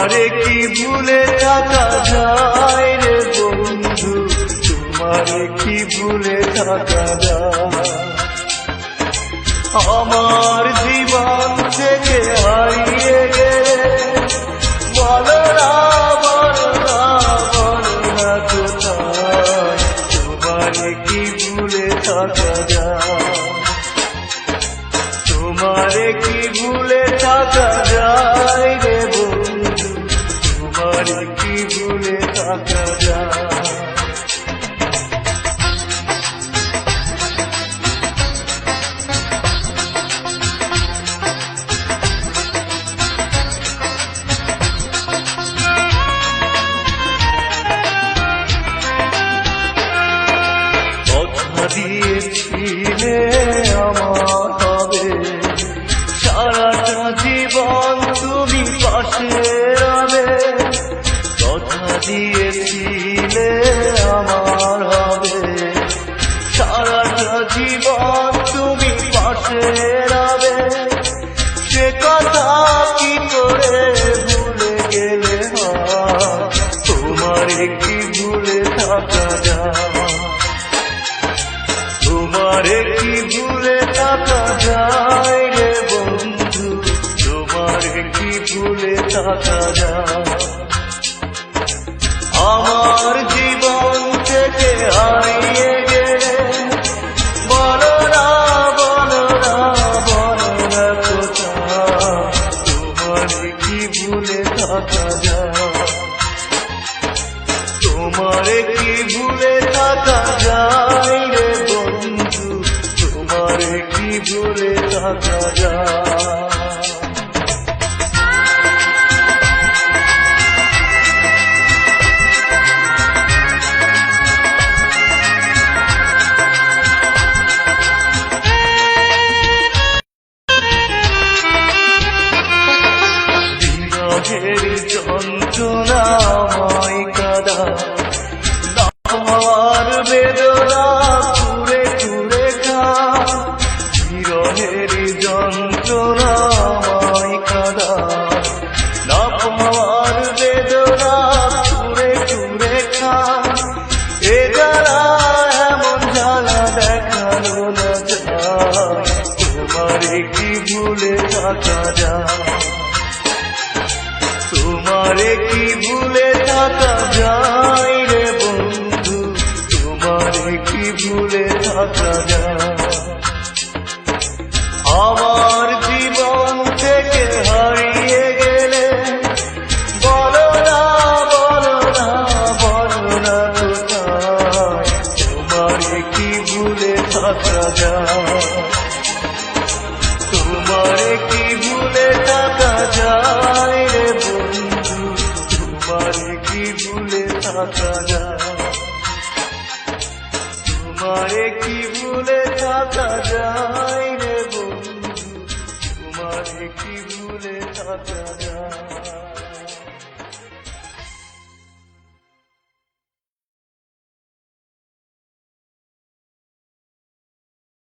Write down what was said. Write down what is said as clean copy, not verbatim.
তোমারে কি ভুলে থাকা যায় রে বন্ধু, তোমারে কি ভুলে থাকা যায়। আমার জীবন থেকে হারিয়ে গেলে বলো না বলো না বলো না কোথায়, তোমারে কি ভুলে থাকা যায়। তোমারে কি ভুলে থাকা যায় রে বন্ধু, তোমারে কি ভুলে থাকা যায়। কথা দিয়েছিলে আমার হবে, সারাটা জীবন তুমি পাশে রবে। কথা দিয়েছিলে আমার হবে, সারাটা জীবন তুমি পাশে রবে। সে কথা কি করে ভুলে গেলে হয়, তোমারে কি ভুলে থাকা যায়। তোমারে কি ভুলে থাকা যায় রে বন্ধু, তোমারে কি ভুলে থাকা যায়। আমার জীবন থেকে হারিয়ে গেলে বলো না বলো না বলো না কোথায়, তোমারে কি ভুলে থাকা যায়। তোমারে কি ভুলে থাকা যায় রে বন্ধু, তোমারে কি ভুলে থাকা যায়। বিরহের যন্ত্রণাময় কাদা, আমার বেদনা কুড়ে কুড়ে খা। বিরহের যন্ত্রণাময় কাদা, না পাওয়ার বেদনা কুড়ে কুড়ে খা। এ জ্বালা এমন জ্বালা দেখানো না যায়, তোমারে কি ভুলে থাকা যায়। তোমারে কি ভুলে থাকা যায় রে বন্ধু, তোমারে কি ভুলে থাকা যায়। আমার জীবন থেকে হারিয়ে গেলে বলো না বলো না বলো না কোথায়, তোমারে কি ভুলে থাকা যায়। তোমারে কি ভুলে থাকা যায় রে বন্ধু, তোমারে কি ভুলে থাকা যায়। তোমারে কি ভুলে থাকা যায় রে বন্ধু, তোমারে কি ভুলে থাকা যায়।